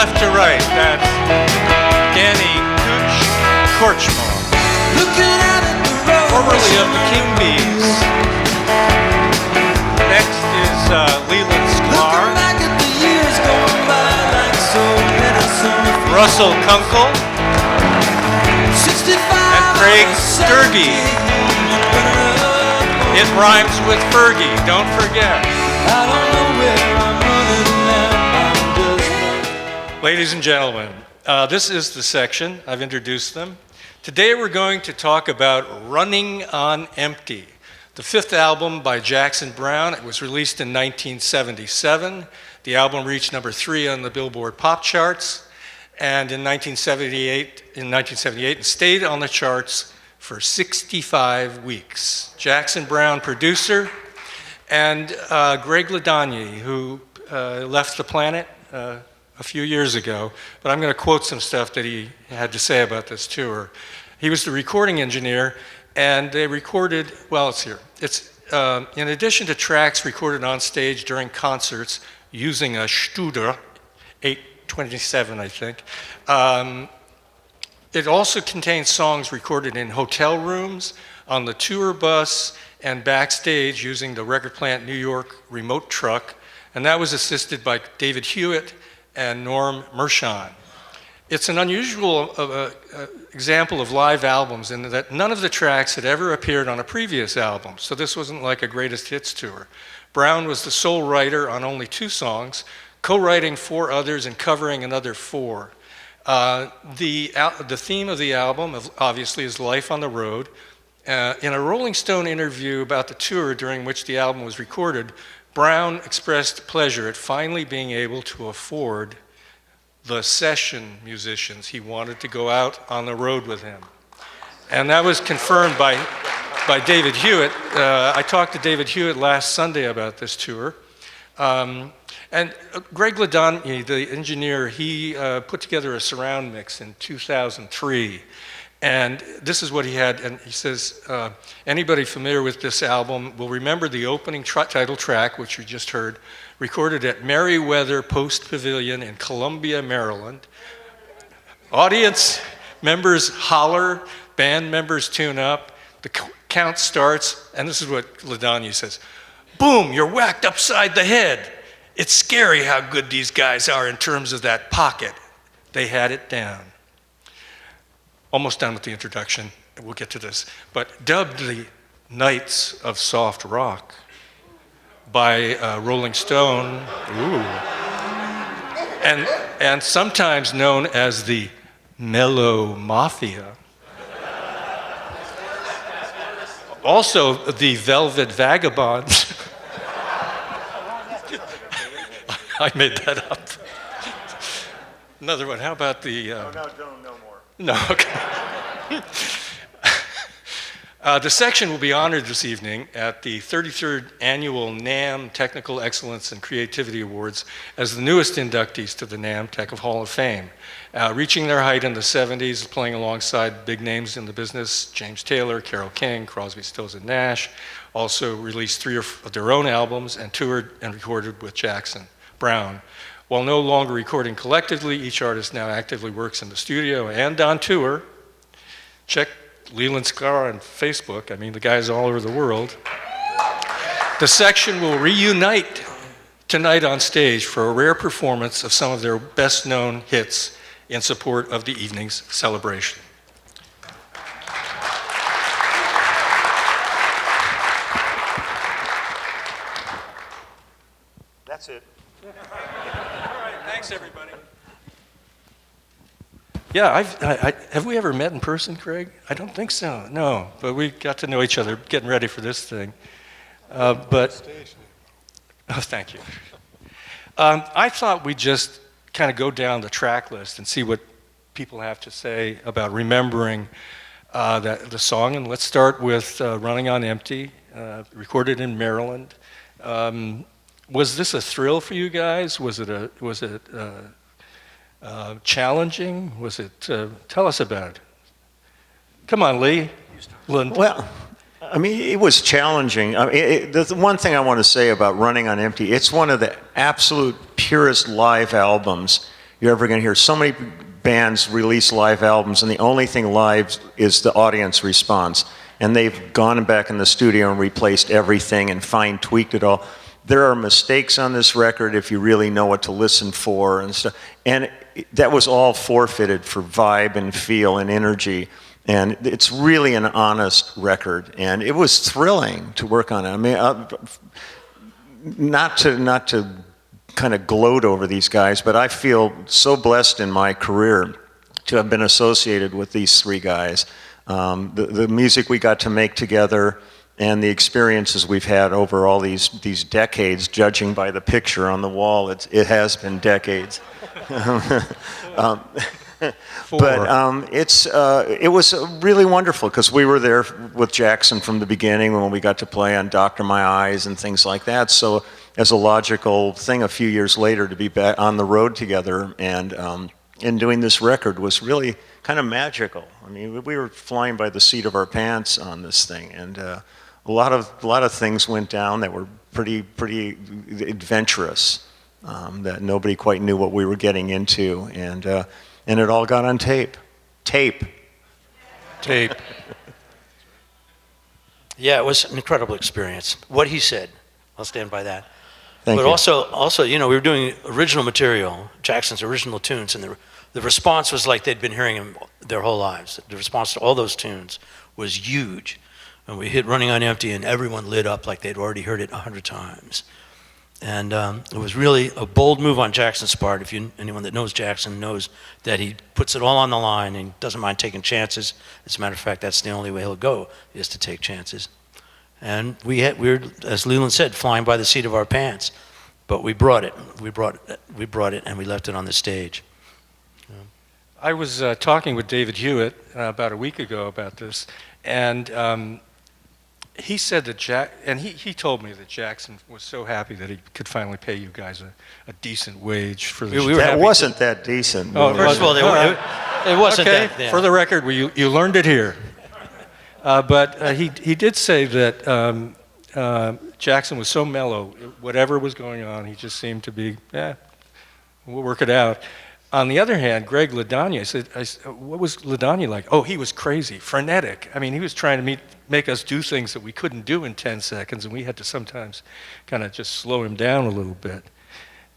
left to right, that's Danny Kortchmar, formerly of the King Bees. Next is Leland Sklar, Russell Kunkel, and Craig Doerge. It rhymes with Fergie, don't forget. Ladies and gentlemen, this is the section. I've introduced them. Today we're going to talk about Running on Empty, the fifth album by Jackson Browne. It was released in 1977. The album reached number 3 on the Billboard pop charts, and in 1978 and stayed on the charts for 65 weeks. Jackson Browne, producer, and Greg Ladagny, who left the planet a few years ago, but I'm going to quote some stuff that he had to say about this tour. He was the recording engineer, and they recorded, well, it's here. It's in addition to tracks recorded on stage during concerts using a Studer 827, I think. It also contains songs recorded in hotel rooms, on the tour bus, and backstage using the Record Plant New York remote truck, and that was assisted by David Hewitt and Norm Mershon. It's an unusual example of live albums in that none of the tracks had ever appeared on a previous album, so this wasn't like a greatest hits tour. Browne was the sole writer on only 2 songs, co-writing 4 others and covering another 4. The theme of the album, obviously, is life on the road. In a Rolling Stone interview about the tour during which the album was recorded, Browne expressed pleasure at finally being able to afford the session musicians. He wanted to go out on the road with him. And that was confirmed by David Hewitt. I talked to David Hewitt last Sunday about this tour. And Greg Ladagny, the engineer, he put together a surround mix in 2003. And this is what he had, and he says, anybody familiar with this album will remember the opening title track, which you just heard, recorded at Merriweather Post Pavilion in Columbia, Maryland. Audience members holler, band members tune up, the count starts, and this is what Ladagny says, boom, you're whacked upside the head. It's scary how good these guys are in terms of that pocket. They had it down. Almost done with the introduction, we'll get to this, but dubbed the Knights of Soft Rock by Rolling Stone, and sometimes known as the Mellow Mafia. Also the Velvet Vagabonds. I made that up. Another one, how about the... No more. No, okay. The section will be honored this evening at the 33rd Annual NAMM Technical Excellence and Creativity Awards as the newest inductees to the NAMM Tech Hall of Fame. Reaching their height in the 70s, playing alongside big names in the business, James Taylor, Carole King, Crosby, Stills and Nash, also released 3 of their own albums and toured and recorded with Jackson Browne. While no longer recording collectively, each artist now actively works in the studio and on tour. Check Leland Sklar on Facebook. I mean, the guy's all over the world. The section will reunite tonight on stage for a rare performance of some of their best-known hits in support of the evening's celebration. That's it. Thanks, everybody. Yeah, have we ever met in person, Craig? I don't think so, no. But we got to know each other getting ready for this thing. Oh, thank you. I thought we'd just kind of go down the track list and see what people have to say about remembering the song. And let's start with Running on Empty, recorded in Maryland. Was this a thrill for you guys? Was it challenging? Was it? Tell us about it. Come on, Lee. Well, I mean, it was challenging. I mean, the one thing I want to say about Running on Empty, it's one of the absolute purest live albums you're ever going to hear. So many bands release live albums, and the only thing live is the audience response. And they've gone back in the studio and replaced everything and fine-tweaked it all. There are mistakes on this record if you really know what to listen for and stuff. And that was all forfeited for vibe and feel and energy. And it's really an honest record. And it was thrilling to work on it. I mean, not to kind of gloat over these guys, but I feel so blessed in my career to have been associated with these three guys. The music we got to make together and the experiences we've had over all these decades, judging by the picture on the wall, it has been decades. It was really wonderful because we were there with Jackson from the beginning when we got to play on Doctor My Eyes and things like that. So as a logical thing a few years later to be back on the road together and doing this record was really kind of magical. I mean, we were flying by the seat of our pants on this thing, and a lot of things went down that were pretty adventurous, that nobody quite knew what we were getting into, and it all got on tape. Tape. Yeah, it was an incredible experience. What he said, I'll stand by that. Thank but you. also, you know, we were doing original material, Jackson's original tunes, and the response was like they'd been hearing him their whole lives. The response to all those tunes was huge. And we hit Running on Empty, and everyone lit up like they'd already heard it 100 times. And it was really a bold move on Jackson's part. Anyone that knows Jackson knows that he puts it all on the line and doesn't mind taking chances. As a matter of fact, that's the only way he'll go, is to take chances. And we were, as Leland said, flying by the seat of our pants. But we brought it. We brought it, and we left it on the stage. I was talking with David Hewitt about a week ago about this, and he said that he told me that Jackson was so happy that he could finally pay you guys a decent wage for the show. That wasn't that decent. Oh, First of all, it wasn't okay, that. Yeah. for the record, you learned it here. But he did say that Jackson was so mellow, whatever was going on, he just seemed to be, we'll work it out. On the other hand, Greg Ladagna, I said, what was Ladagna like? Oh, he was crazy, frenetic. I mean, he was trying to make us do things that we couldn't do in 10 seconds, and we had to sometimes kind of just slow him down a little bit.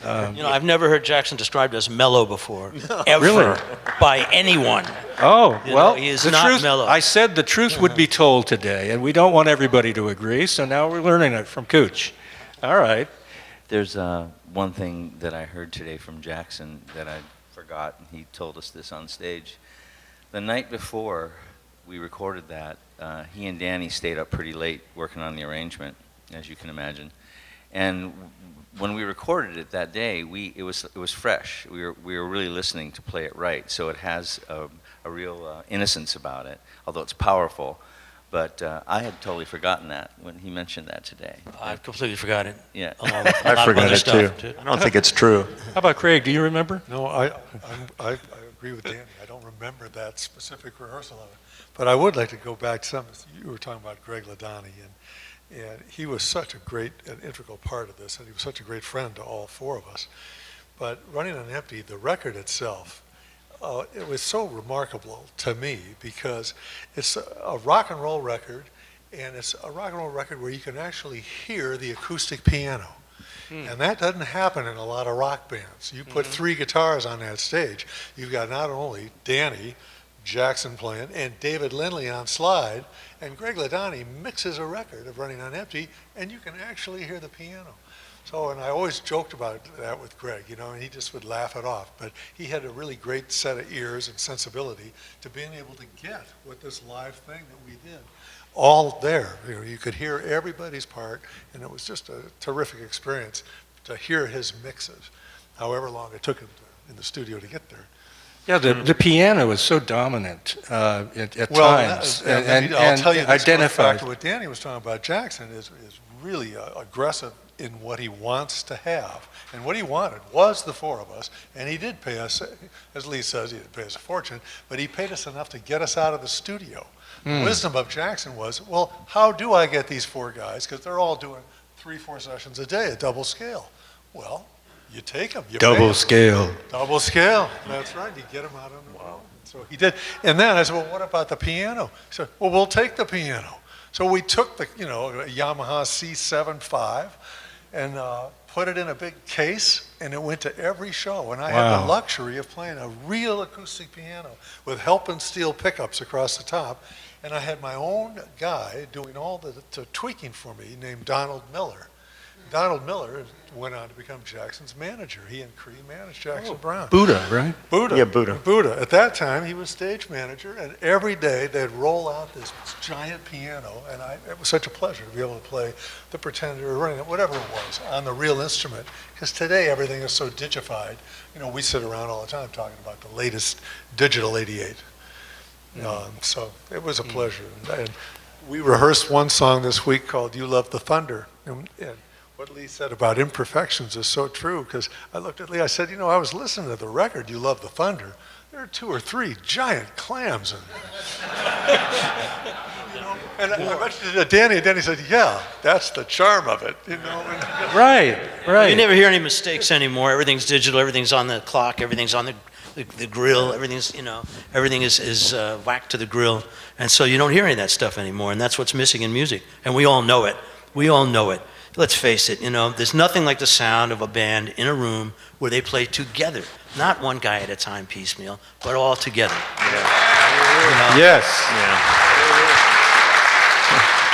I've never heard Jackson described as mellow before, ever, Really? by anyone. Oh, well, he is the not truth, mellow. I said the truth would be told today, and we don't want everybody to agree, so now we're learning it from Cooch. All right. There's one thing that I heard today from Jackson that I forgot, and he told us this on stage. The night before we recorded that, he and Danny stayed up pretty late working on the arrangement, as you can imagine. And when we recorded it that day, it was fresh. We were really listening to play it right, so it has a real innocence about it, although it's powerful. But I had totally forgotten that when he mentioned that today. I've completely forgot it. Yeah. Along with a I lot of forgot other it stuff, too. I don't think it's true. How about Craig? Do you remember? No, I agree with Danny. I don't remember that specific rehearsal of it. But I would like to go back to something. You were talking about Greg Ladagna, and he was such a great and integral part of this, and he was such a great friend to all four of us. But Running on Empty, the record itself, it was so remarkable to me because it's a rock and roll record, and it's a rock and roll record where you can actually hear the acoustic piano. And that doesn't happen in a lot of rock bands. You put three guitars on that stage. You've got not only Danny, Jackson playing, and David Lindley on slide, and Greg Ladagna mixes a record of Running on Empty, and you can actually hear the piano. So, and I always joked about that with Greg, and he just would laugh it off. But he had a really great set of ears and sensibility to being able to get what this live thing that we did all there. You could hear everybody's part, and it was just a terrific experience to hear his mixes, however long it took him in the studio to get there. Yeah, the piano is so dominant at times, and I'll tell you this identified. factor. What Danny was talking about, Jackson is really aggressive in what he wants to have. And what he wanted was the four of us, and he did pay us, as Lee says, he didn't pay us a fortune, but he paid us enough to get us out of the studio. The wisdom of Jackson was, well, how do I get these four guys? Because they're all doing 3-4 sessions a day at double scale. Well, you take them. You Double pay 'em. scale. Double scale. That's right. You get them out on the road. So he did. And then I said, well, what about the piano? He said, well, we'll take the piano. So we took the, a Yamaha C7.5 and put it in a big case, and it went to every show. And I had the luxury of playing a real acoustic piano with helping steel pickups across the top. And I had my own guy doing all the tweaking for me named Donald Miller. Donald Miller went on to become Jackson's manager. He and Cree managed Jackson Browne. Buddha, right? Buddha. Yeah, Buddha. Buddha. At that time, he was stage manager, and every day they'd roll out this giant piano, and it was such a pleasure to be able to play the Pretender or running it, whatever it was, on the real instrument. Because today everything is so digified. We sit around all the time talking about the latest digital 88. So it was a pleasure. And we rehearsed one song this week called "You Love the Thunder," and what Lee said about imperfections is so true, because I looked at Lee, I said, I was listening to the record, "You Love the Thunder." There are 2 or 3 giant clams in there. And I mentioned it to Danny, and Danny said, yeah, that's the charm of it. Right. You never hear any mistakes anymore. Everything's digital. Everything's on the clock. Everything's on the grill. Everything's, everything is whacked to the grill. And so you don't hear any of that stuff anymore. And that's what's missing in music. And we all know it. We all know it. Let's face it, there's nothing like the sound of a band in a room where they play together. Not one guy at a time piecemeal, but all together. Yes. Yeah.